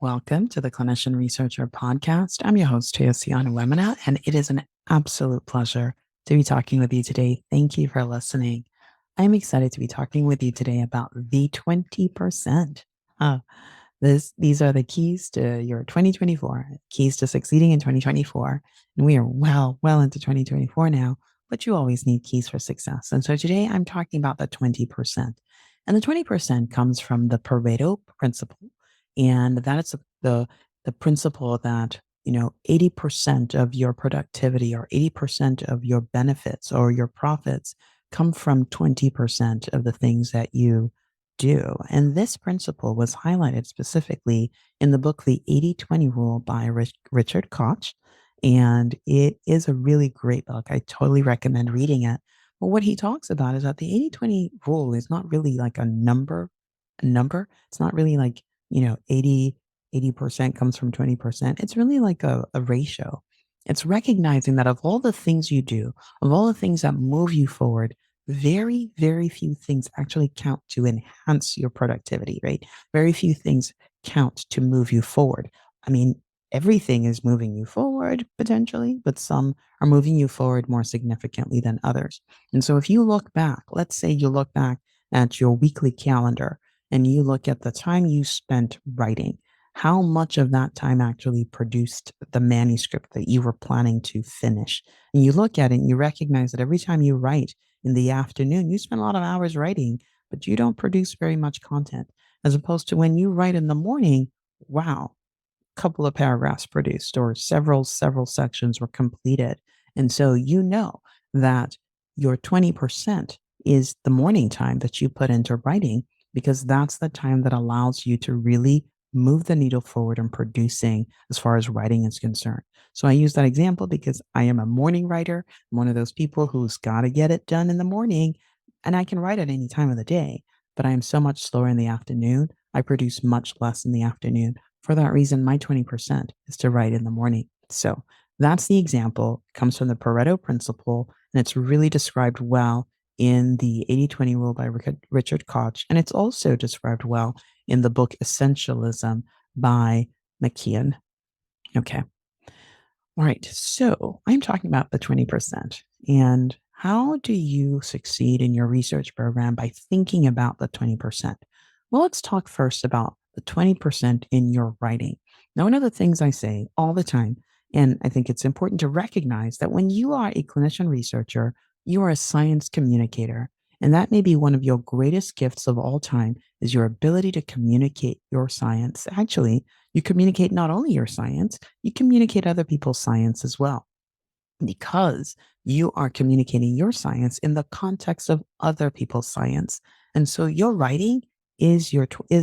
Welcome to the Clinician Researcher Podcast. I'm your host, Tayosiana Wemina, and it is an absolute pleasure to be talking with you today. Thank you for listening. I'm excited to be talking with you today about the 20%. Uh, these are the keys to your 2024, keys to succeeding in 2024. And we are well into 2024 now, but you always need keys for success. And so today I'm talking about the 20%. And the 20% comes from the Pareto principle. And that is the principle that, 80% of your productivity or 80% of your benefits or your profits come from 20% of the things that you do. And this principle was highlighted specifically in the book, The 80/20 Rule by Richard Koch. And it is a really great book. I totally recommend reading it. But what he talks about is that the 80/20 rule is not really like a number. It's not really like, 80% comes from 20%. It's really like a ratio. It's recognizing that of all the things you do, of all the things that move you forward, very, very few things actually count to enhance your productivity, right? Very few things count to move you forward. I mean, everything is moving you forward potentially, but some are moving you forward more significantly than others. And so if you look back, let's say you look back at your weekly calendar and you look at the time you spent writing, how much of that time actually produced the manuscript that you were planning to finish? And you look at it and you recognize that every time you write, in the afternoon, you spend a lot of hours writing, but you don't produce very much content. As opposed to when you write in the morning, wow, couple of paragraphs produced or several sections were completed. And so you know that your 20% is the morning time that you put into writing because that's the time that allows you to really move the needle forward in producing as far as writing is concerned. So I use that example because I am a morning writer. I'm one of those people who's got to get it done in the morning and I can write at any time of the day, but I am so much slower in the afternoon. I produce much less in the afternoon. For that reason, my 20% is to write in the morning. So that's the example. It comes from the Pareto principle, and it's really described well in the 80/20 rule by Richard Koch. And it's also described well in the book Essentialism by McKeon. Okay. All right. So I'm talking about the 20%. And how do you succeed in your research program by thinking about the 20%? Well, let's talk first about the 20% in your writing. Now, one of the things I say all the time, and I think it's important to recognize that when you are a clinician researcher, you are a science communicator. And that may be one of your greatest gifts of all time is your ability to communicate your science. Actually, you communicate not only your science, you communicate other people's science as well because you are communicating your science in the context of other people's science. And so your writing is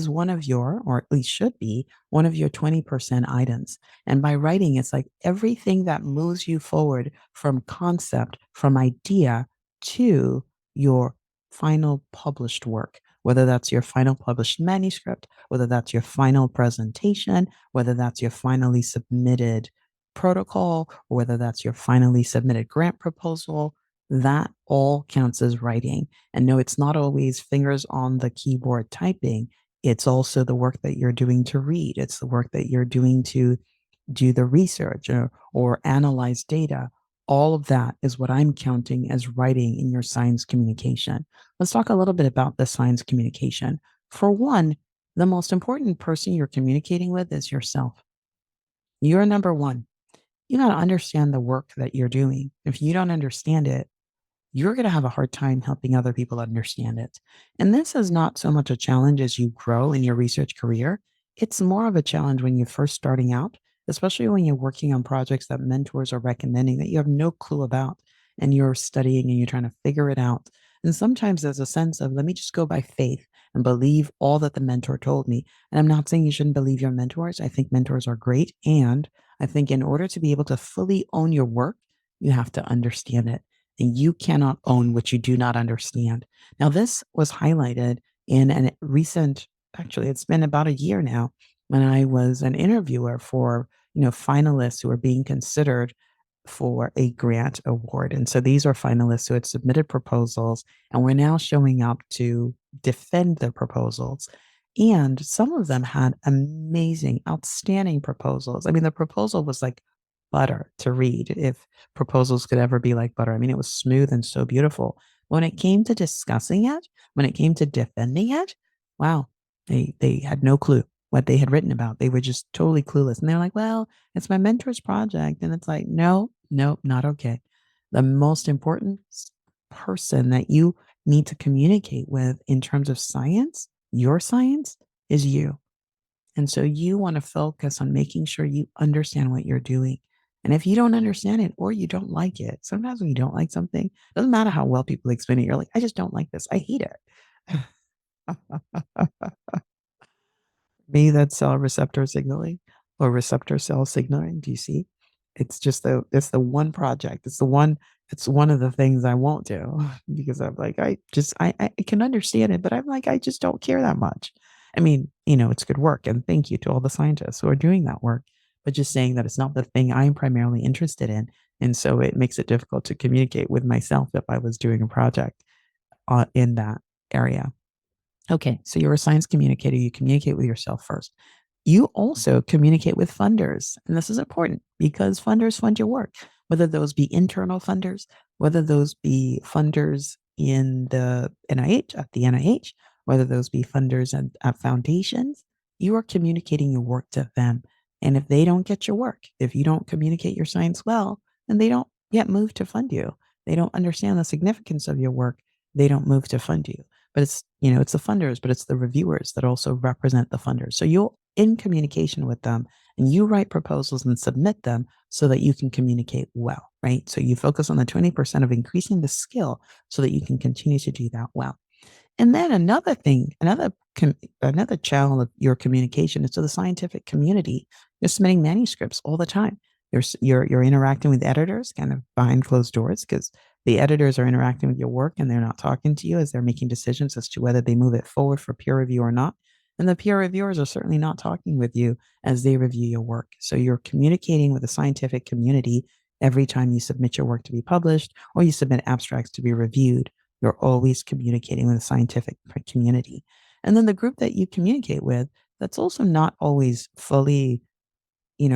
one of your, or at least should be one of your 20% items. And by writing, it's like everything that moves you forward from concept, from idea to your final published work, whether that's your final published manuscript, whether that's your final presentation, whether that's your finally submitted protocol, or whether that's your finally submitted grant proposal, that all counts as writing. And no, it's not always fingers on the keyboard typing. It's also the work that you're doing to read. It's the work that you're doing to do the research or analyze data. All of that is what I'm counting as writing in your science communication. Let's talk a little bit about the science communication. For one, the most important person you're communicating with is yourself. You're number one. You got to understand the work that you're doing. If you don't understand it, you're going to have a hard time helping other people understand it. And this is not so much a challenge as you grow in your research career. It's more of a challenge when you're first starting out, especially when you're working on projects that mentors are recommending that you have no clue about and you're studying and you're trying to figure it out. And sometimes there's a sense of, let me just go by faith and believe all that the mentor told me. And I'm not saying you shouldn't believe your mentors. I think mentors are great. And I think in order to be able to fully own your work, you have to understand it and you cannot own what you do not understand. Now, this was highlighted in a recent, actually, it's been about a year now, when I was an interviewer for, finalists who are being considered for a grant award. And so these are finalists who had submitted proposals and were now showing up to defend their proposals. And some of them had amazing, outstanding proposals. I mean, the proposal was like butter to read, if proposals could ever be like butter. I mean, it was smooth and so beautiful. When it came to discussing it, when it came to defending it, wow, they had no clue what they had written about. They were just totally clueless. And they're like, well, it's my mentor's project. And it's like, no, no, not okay. The most important person that you need to communicate with in terms of science, your science, is you. And so you want to focus on making sure you understand what you're doing. And if you don't understand it or you don't like it, sometimes when you don't like something, it doesn't matter how well people explain it. You're like, I just don't like this. I hate it. Me, that's cell receptor signaling or receptor cell signaling. Do you see? It's the one project. It's one of the things I won't do because I'm like, I can understand it, but I'm like, I just don't care that much. I mean, it's good work. And thank you to all the scientists who are doing that work, but just saying that it's not the thing I'm primarily interested in. And so it makes it difficult to communicate with myself if I was doing a project in that area. Okay, so you're a science communicator. You communicate with yourself first. You also communicate with funders. And this is important because funders fund your work, whether those be internal funders, whether those be funders in the NIH, at the NIH, whether those be funders at foundations. You are communicating your work to them. And if they don't get your work, if you don't communicate your science well, then they don't get moved to fund you. They don't understand the significance of your work. They don't move to fund you. But it's the funders, but it's the reviewers that also represent the funders. So you're in communication with them and you write proposals and submit them so that you can communicate well, right? So you focus on the 20% of increasing the skill so that you can continue to do that well. And then another thing, another channel of your communication is to the scientific community. You're submitting manuscripts all the time. You're interacting with editors kind of behind closed doors because the editors are interacting with your work and they're not talking to you as they're making decisions as to whether they move it forward for peer review or not. And the peer reviewers are certainly not talking with you as they review your work. So you're communicating with the scientific community every time you submit your work to be published or you submit abstracts to be reviewed. You're always communicating with the scientific community. And then the group that you communicate with, that's also not always fully,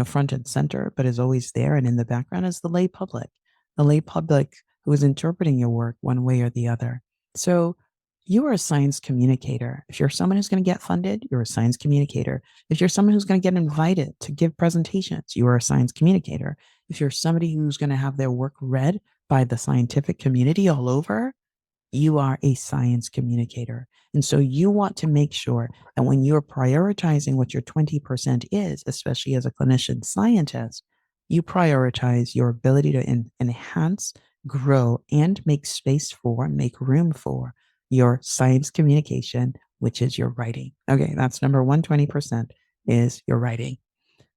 front and center, but is always there and in the background is the lay public who is interpreting your work one way or the other. So you are a science communicator. If you're someone who's going to get funded, you're a science communicator. If you're someone who's going to get invited to give presentations, you are a science communicator. If you're somebody who's going to have their work read by the scientific community all over, you are a science communicator. And so you want to make sure that when you're prioritizing what your 20% is, especially as a clinician scientist, you prioritize your ability to enhance, grow, and make space for, make room for your science communication, which is your writing. Okay, that's number 120% is your writing.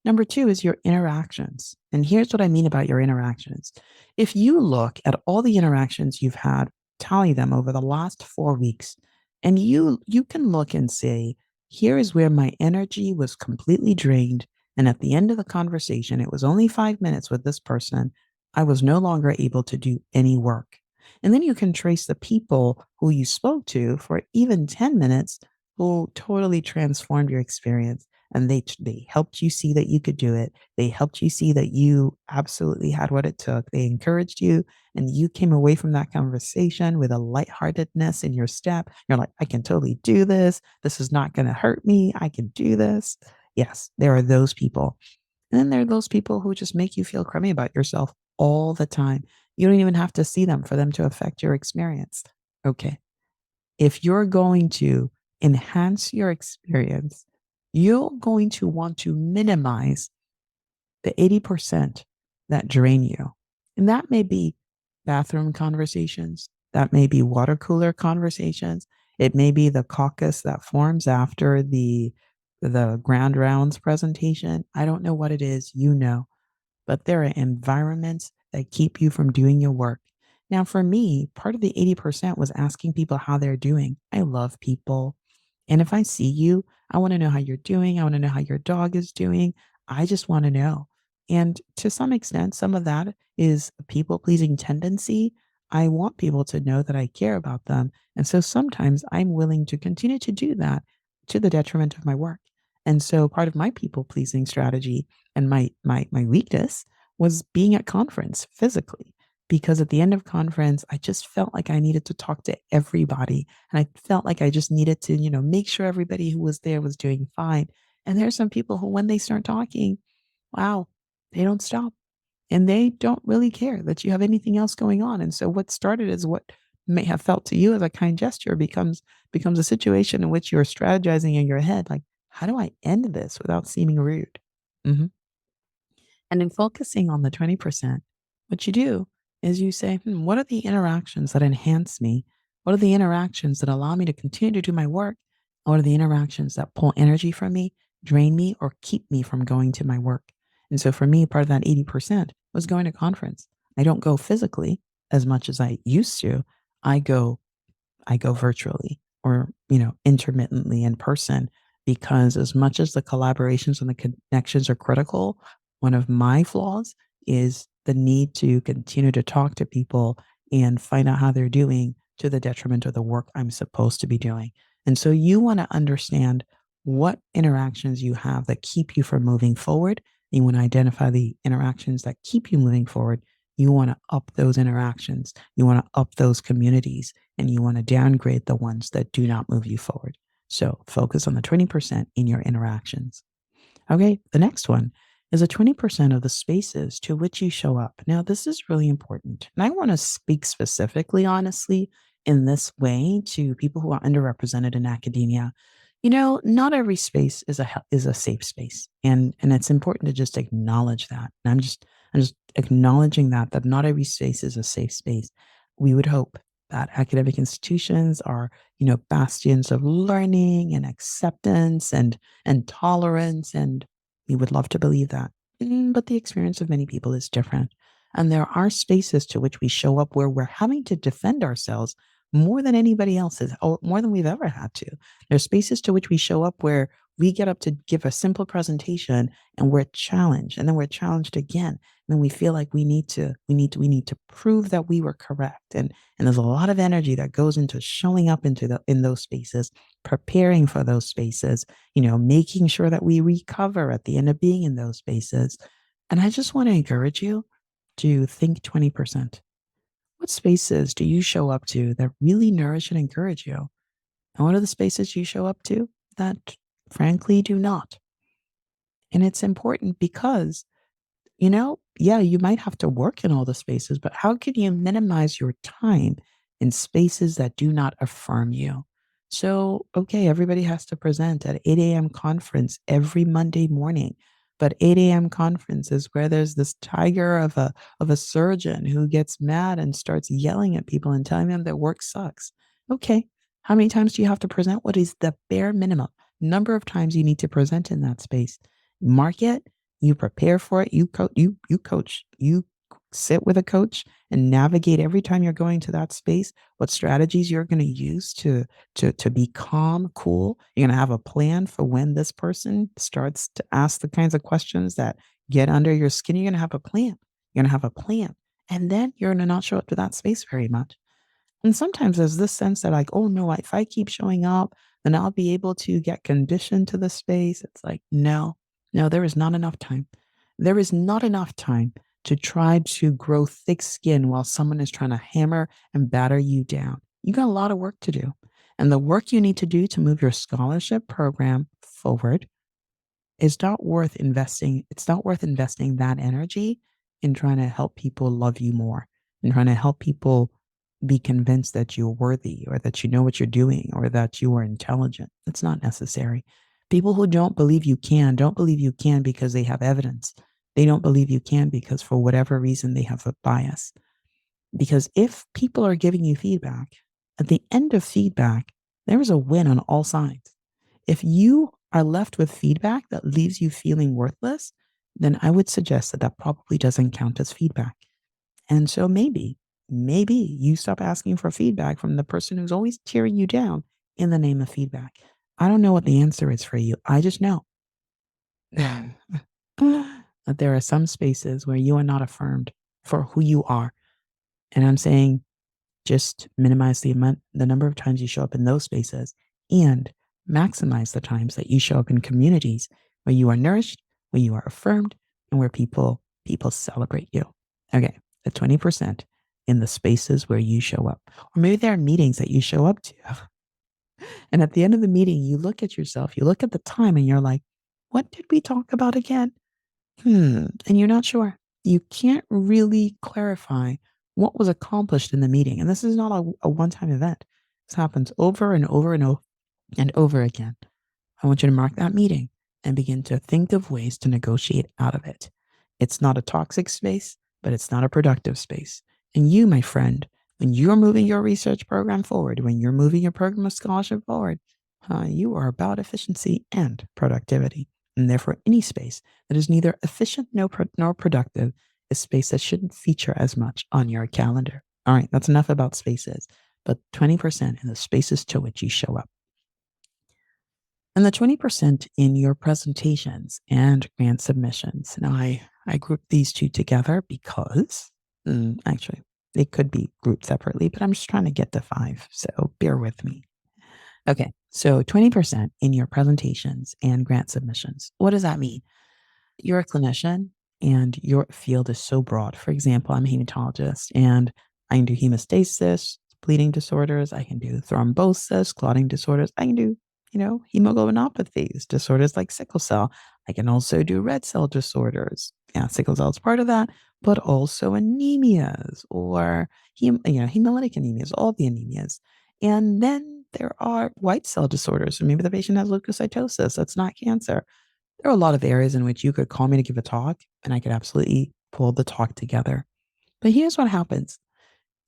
Number two is your interactions. And here's what I mean about your interactions. If you look at all the interactions you've had, tally them over the last 4 weeks, and you can look and say, here is where my energy was completely drained. And at the end of the conversation, it was only 5 minutes with this person. I was no longer able to do any work. And then you can trace the people who you spoke to for even 10 minutes who totally transformed your experience and they helped you see that you could do it. They helped you see that you absolutely had what it took. They encouraged you, and you came away from that conversation with a lightheartedness in your step. You're like, I can totally do this. This is not going to hurt me. I can do this. Yes, there are those people. And then there are those people who just make you feel crummy about yourself all the time. You don't even have to see them for them to affect your experience. Okay, if you're going to enhance your experience, you're going to want to minimize the 80% that drain you. And that may be bathroom conversations, that may be water cooler conversations, it may be the caucus that forms after the grand rounds presentation. I don't know what it is, but there are environments that keep you from doing your work. Now, for me, part of the 80% was asking people how they're doing. I love people. And if I see you, I want to know how you're doing. I want to know how your dog is doing. I just want to know. And to some extent, some of that is a people pleasing tendency. I want people to know that I care about them. And so sometimes I'm willing to continue to do that to the detriment of my work. And so part of my people pleasing strategy and my weakness was being at conference physically, because at the end of conference I just felt like I needed to talk to everybody, and I felt like I just needed to, make sure everybody who was there was doing fine. And there's some people who, when they start talking, wow, they don't stop, and they don't really care that you have anything else going on. And so what started as what may have felt to you as a kind gesture becomes a situation in which you're strategizing in your head, like, how do I end this without seeming rude? Mhm. And in focusing on the 20%, what you do is you say, what are the interactions that enhance me? What are the interactions that allow me to continue to do my work? What are the interactions that pull energy from me, drain me, or keep me from going to my work? And so for me, part of that 80% was going to conference. I don't go physically as much as I used to. I go I go virtually, or, intermittently in person, because as much as the collaborations and the connections are critical, one of my flaws is the need to continue to talk to people and find out how they're doing to the detriment of the work I'm supposed to be doing. And so you want to understand what interactions you have that keep you from moving forward. You want to identify the interactions that keep you moving forward. You want to up those interactions. You want to up those communities, and you want to downgrade the ones that do not move you forward. So focus on the 20% in your interactions. Okay, the next one is a 20% of the spaces to which you show up. Now, this is really important. And I want to speak specifically, honestly, in this way to people who are underrepresented in academia. Not every space is a safe space. And it's important to just acknowledge that. And I'm just acknowledging that not every space is a safe space. We would hope that academic institutions are, bastions of learning and acceptance and tolerance, and we would love to believe that. But the experience of many people is different. And there are spaces to which we show up where we're having to defend ourselves more than anybody else is, or more than we've ever had to. There's spaces to which we show up where we get up to give a simple presentation and we're challenged, and then we're challenged again. And then we feel like we need to prove that we were correct. And there's a lot of energy that goes into showing up in those spaces, preparing for those spaces, making sure that we recover at the end of being in those spaces. And I just want to encourage you to think 20%. What spaces do you show up to that really nourish and encourage you? And what are the spaces you show up to that frankly do not? And it's important because, yeah, you might have to work in all the spaces, but how can you minimize your time in spaces that do not affirm you? So, okay, everybody has to present at 8 a.m. conference every Monday morning, but 8 a.m. conference is where there's this tiger of a surgeon who gets mad and starts yelling at people and telling them their work sucks. Okay, how many times do you have to present? What is the bare minimum number of times you need to present in that space? Mark it, you prepare for it, you sit with a coach and navigate every time you're going to that space what strategies you're going to use to be calm, cool. You're going to have a plan for when this person starts to ask the kinds of questions that get under your skin. You're going to have a plan. You're going to have a plan. And then you're going to not show up to that space very much. And sometimes there's this sense that, like, oh no, if I keep showing up, then I'll be able to get conditioned to the space. It's like, no, no, there is not enough time. There is not enough time to try to grow thick skin while someone is trying to hammer and batter you down. You got a lot of work to do. And the work you need to do to move your scholarship program forward is not worth investing. It's not worth investing that energy in trying to help people love you more, and trying to help people be convinced that you're worthy, or that you know what you're doing, or that you are intelligent. It's not necessary. People who don't believe you can because they have evidence. They don't believe you can because for whatever reason they have a bias. Because if people are giving you feedback, at the end of feedback, there is a win on all sides. If you are left with feedback that leaves you feeling worthless, then I would suggest that that probably doesn't count as feedback. And so maybe you stop asking for feedback from the person who's always tearing you down in the name of feedback. I don't know what the answer is for you. I just know that there are some spaces where you are not affirmed for who you are. And I'm saying, just minimize the number of times you show up in those spaces, and Maximize the times that you show up in communities where you are nourished, where you are affirmed, and where people celebrate you. Okay, the 20% in the spaces where you show up. Or maybe there are meetings that you show up to. And at the end of the meeting, you look at yourself, you look at the time, and you're like, what did we talk about again? And you're not sure. You can't really clarify what was accomplished in the meeting. And this is not a one time event. This happens over and over and over again. I want you to mark that meeting and begin to think of ways to negotiate out of it. It's not a toxic space, but it's not a productive space. And you, my friend, when you're moving your research program forward, when you're moving your program of scholarship forward, you are about efficiency and productivity. And therefore, any space that is neither efficient nor productive is space that shouldn't feature as much on your calendar. All right, that's enough about spaces, but 20% in the spaces to which you show up. And the 20% in your presentations and grant submissions. Now, I grouped these two together because actually they could be grouped separately, but I'm just trying to get to five. So bear with me. Okay. So 20% in your presentations and grant submissions. What does that mean? You're a clinician and your field is so broad. For example, I'm a hematologist and I can do hemostasis, bleeding disorders. I can do thrombosis, clotting disorders. I can do, hemoglobinopathies, disorders like sickle cell. I can also do red cell disorders. Yeah, sickle cell is part of that, but also anemias or hemolytic anemias, all the anemias. And then there are white cell disorders. So maybe the patient has leukocytosis. That's not cancer. There are a lot of areas in which you could call me to give a talk, and I could absolutely pull the talk together. But here's what happens.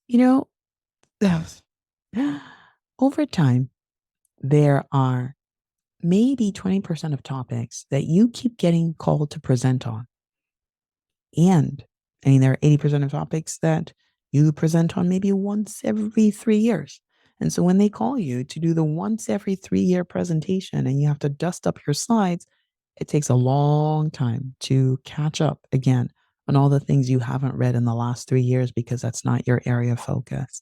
You know, over time, there are maybe 20% of topics that you keep getting called to present on. And I mean, there are 80% of topics that you present on maybe once every 3 years. And so when they call you to do the once every 3 year presentation and you have to dust up your slides, it takes a long time to catch up again on all the things you haven't read in the last 3 years because that's not your area of focus.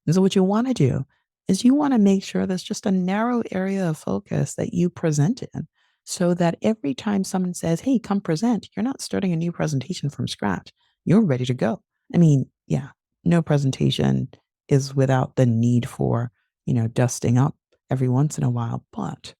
And so what you want to do is you want to make sure there's just a narrow area of focus that you present in so that every time someone says, hey, come present, you're not starting a new presentation from scratch. You're ready to go. I mean, yeah, no presentation is without the need for, dusting up every once in a while. But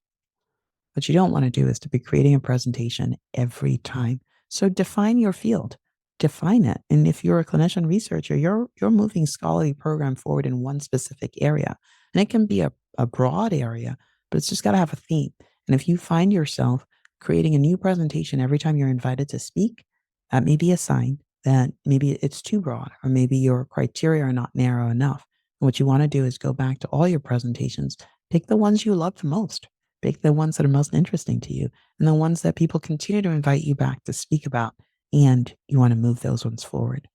what you don't want to do is to be creating a presentation every time. So define your field, define it. And if you're a clinician researcher, you're moving scholarly program forward in one specific area. And it can be a broad area, but it's just got to have a theme. And if you find yourself creating a new presentation every time you're invited to speak, that may be a sign that maybe it's too broad or maybe your criteria are not narrow enough. And what you want to do is go back to all your presentations, pick the ones you love the most, pick the ones that are most interesting to you and the ones that people continue to invite you back to speak about. And you want to move those ones forward.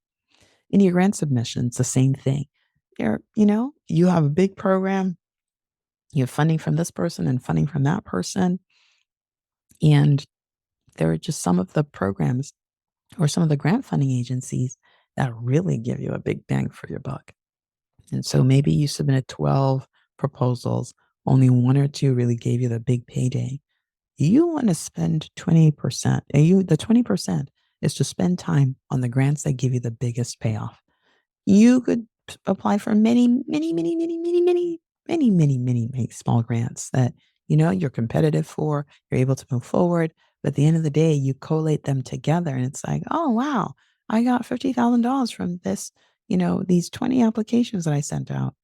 In your grant submissions, the same thing. You have a big program, you have funding from this person and funding from that person. And there are just some of the programs or some of the grant funding agencies that really give you a big bang for your buck. And so maybe you submitted 12 proposals, only one or two really gave you the big payday. You want to spend 20%. The 20% is to spend time on the grants that give you the biggest payoff. You could apply for many, many, many, many, many, many, many, many, many, many small grants that you're competitive for, you're able to move forward. But at the end of the day, you collate them together and it's like, oh wow, I got $50,000 from these 20 applications that I sent out.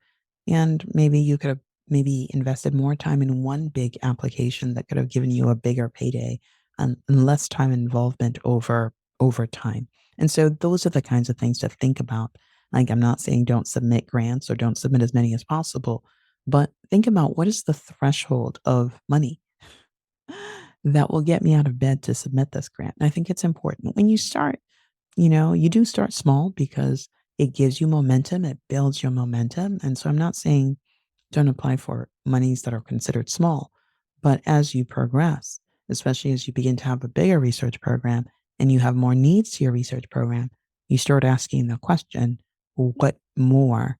And maybe you could have maybe invested more time in one big application that could have given you a bigger payday and less time involvement over time. And so those are the kinds of things to think about. Like I'm not saying don't submit grants or don't submit as many as possible, but think about what is the threshold of money that will get me out of bed to submit this grant. And I think it's important when you start, you do start small because it gives you momentum, it builds your momentum. And so I'm not saying don't apply for monies that are considered small. But as you progress, especially as you begin to have a bigger research program and you have more needs to your research program, you start asking the question, what more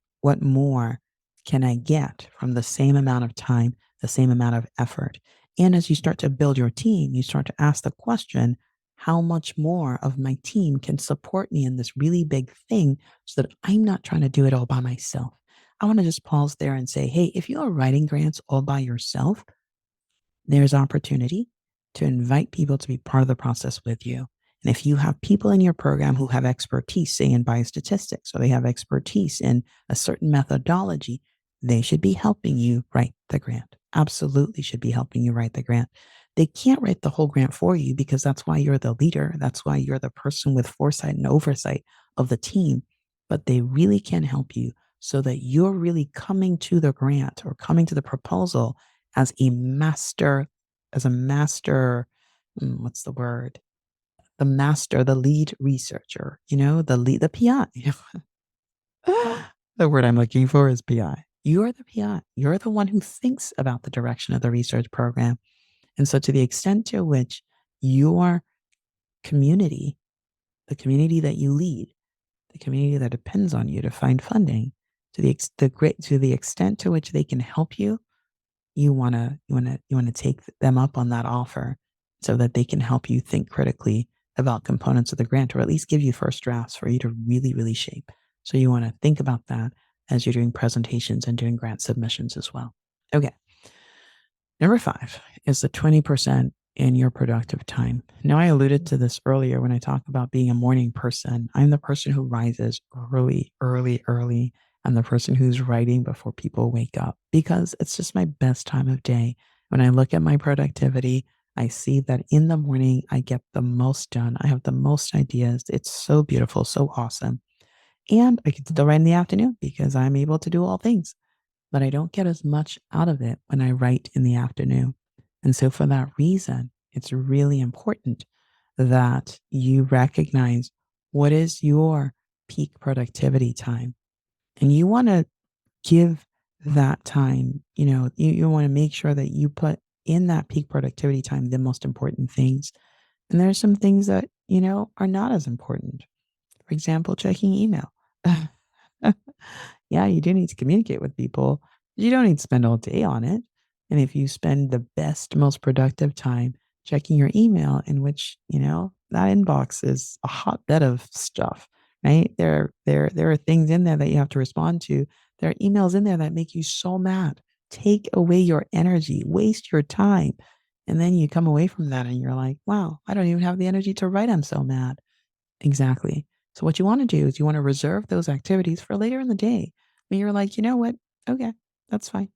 can I get from the same amount of time the same amount of effort. And as you start to build your team, you start to ask the question, how much more of my team can support me in this really big thing so that I'm not trying to do it all by myself? I want to just pause there and say, hey, if you are writing grants all by yourself, there's opportunity to invite people to be part of the process with you. And if you have people in your program who have expertise, say in biostatistics, or they have expertise in a certain methodology, they should be helping you write the grant. Absolutely should be helping you write the grant. They can't write the whole grant for you because that's why you're the leader. That's why you're the person with foresight and oversight of the team. But they really can help you so that you're really coming to the grant or coming to the proposal as a master, as a master, what's the word? The master, the lead researcher, the PI. The word I'm looking for is PI. You're the PI. You're the one who thinks about the direction of the research program. And so, to the extent to which your community, the community that you lead, the community that depends on you to find funding, to the extent to which they can help you, you wanna take them up on that offer so that they can help you think critically about components of the grant, or at least give you first drafts for you to really, really shape. So you wanna think about that as you're doing presentations and doing grant submissions as well. Okay. Number 5 is the 20% in your productive time. Now, I alluded to this earlier when I talk about being a morning person. I'm the person who rises early, early, early. I'm the person who's writing before people wake up because it's just my best time of day. When I look at my productivity, I see that in the morning, I get the most done. I have the most ideas. It's so beautiful, so awesome. And I can still write in the afternoon because I'm able to do all things, but I don't get as much out of it when I write in the afternoon. And so, for that reason, it's really important that you recognize what is your peak productivity time. And you want to give that time, you want to make sure that you put in that peak productivity time the most important things. And there are some things that, are not as important. For example, checking email. Yeah, you do need to communicate with people. You don't need to spend all day on it. And if you spend the best, most productive time checking your email, in which, that inbox is a hotbed of stuff, right? There are things in there that you have to respond to. There are emails in there that make you so mad. Take away your energy, waste your time. And then you come away from that and you're like, wow, I don't even have the energy to write. I'm so mad. Exactly. So what you want to do is you want to reserve those activities for later in the day when you're like, you know what? Okay, that's fine.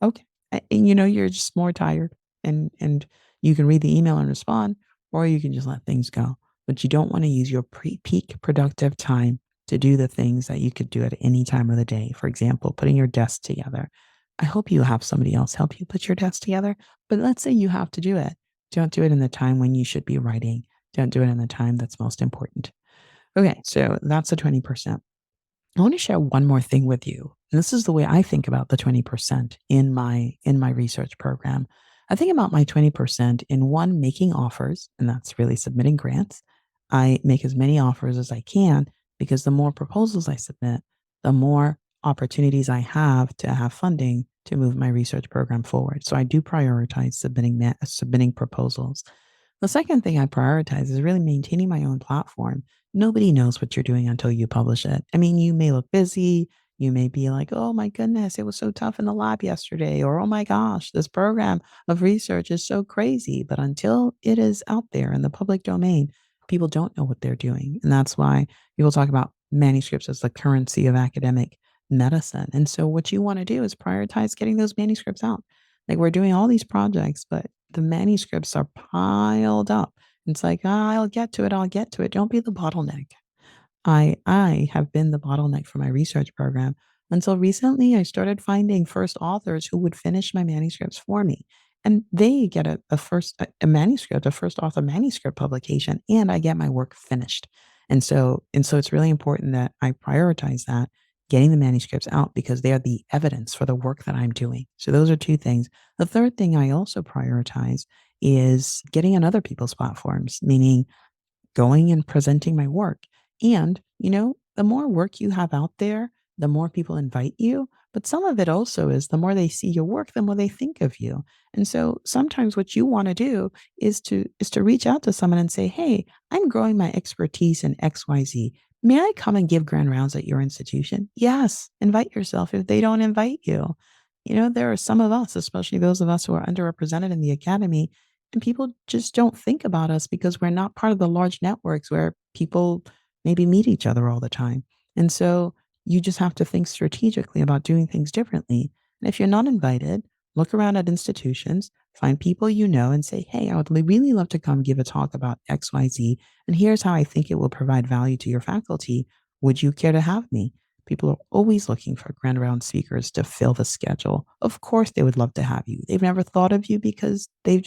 Okay. And you're just more tired and you can read the email and respond, or you can just let things go. But you don't want to use your peak productive time to do the things that you could do at any time of the day. For example, putting your desk together. I hope you have somebody else help you put your desk together, but let's say you have to do it. Don't do it in the time when you should be writing. Don't do it in the time that's most important. Okay, so that's the 20%. I want to share one more thing with you. And this is the way I think about the 20% in my research program. I think about my 20% in one, making offers, and that's really submitting grants. I make as many offers as I can because the more proposals I submit, the more opportunities I have to have funding to move my research program forward. So I do prioritize submitting proposals. The second thing I prioritize is really maintaining my own platform. Nobody knows what you're doing until you publish it. I mean, you may look busy. You may be like, oh my goodness, it was so tough in the lab yesterday. Or, oh my gosh, this program of research is so crazy. But until it is out there in the public domain, people don't know what they're doing. And that's why people talk about manuscripts as the currency of academic medicine. And so, what you want to do is prioritize getting those manuscripts out. Like, we're doing all these projects, but the manuscripts are piled up. It's like, "Ah, I'll get to it, I'll get to it." Don't be the bottleneck. I have been the bottleneck for my research program. Until recently, I started finding first authors who would finish my manuscripts for me. And they get a manuscript, a first author manuscript publication, and I get my work finished. And so it's really important that I prioritize that, getting the manuscripts out because they are the evidence for the work that I'm doing. So those are two things. The third thing I also prioritize is getting on other people's platforms, meaning going and presenting my work. And, the more work you have out there, the more people invite you, But some of it also is the more they see your work, the more they think of you. And so sometimes what you want to do is to reach out to someone and say, "Hey, I'm growing my expertise in XYZ. May I come and give grand rounds at your institution?" Yes, invite yourself if they don't invite you. There are some of us, especially those of us who are underrepresented in the academy, and people just don't think about us because we're not part of the large networks where people maybe meet each other all the time. And so you just have to think strategically about doing things differently. And if you're not invited, look around at institutions, find people you know, and say, "Hey, I would really love to come give a talk about XYZ. And here's how I think it will provide value to your faculty. Would you care to have me?" People are always looking for grand round speakers to fill the schedule. Of course, they would love to have you. They've never thought of you because they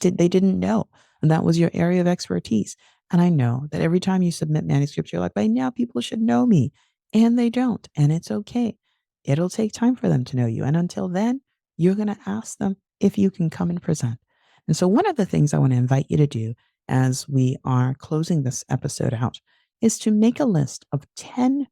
didn't know. And that was your area of expertise. And I know that every time you submit manuscripts, you're like, by now people should know me. And they don't. And it's okay. It'll take time for them to know you. And until then, you're going to ask them if you can come and present. And so, one of the things I want to invite you to do as we are closing this episode out is to make a list of 10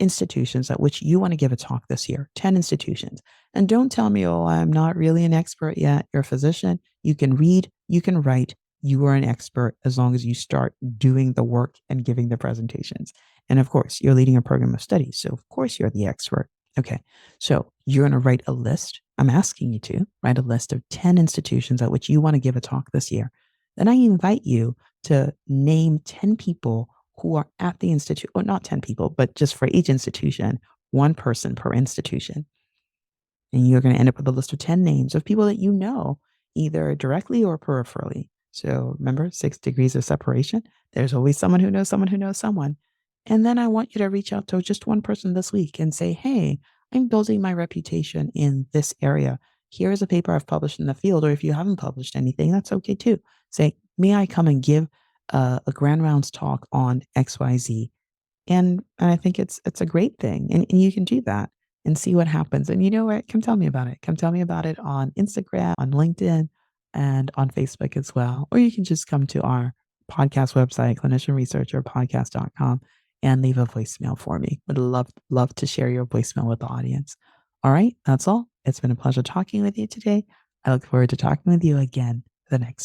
institutions at which you want to give a talk this year, 10 institutions. And don't tell me, "Oh, I'm not really an expert yet." You're a physician. You can read, you can write. You are an expert as long as you start doing the work and giving the presentations. And of course, you're leading a program of study. So, of course, you're the expert. Okay. So, you're going to write a list. I'm asking you to write a list of 10 institutions at which you want to give a talk this year. Then I invite you to name 10 people who are at the institute, well, not 10 people, but just for each institution, one person per institution. And you're going to end up with a list of 10 names of people that you know, either directly or peripherally. So remember, 6 degrees of separation. There's always someone who knows someone who knows someone. And then I want you to reach out to just one person this week and say, "Hey, I'm building my reputation in this area. Here is a paper I've published in the field." Or if you haven't published anything, that's okay too. Say, "May I come and give a grand rounds talk on XYZ?" And I think it's a great thing, and you can do that and see what happens, and you know what? Come tell me about it. Come tell me about it on Instagram, on LinkedIn, and on Facebook as well, or you can just come to our podcast website, clinicianresearcherpodcast.com, and leave a voicemail for me. Would love to share your voicemail with the audience. All right, that's all. It's been a pleasure talking with you today. I look forward to talking with you again the next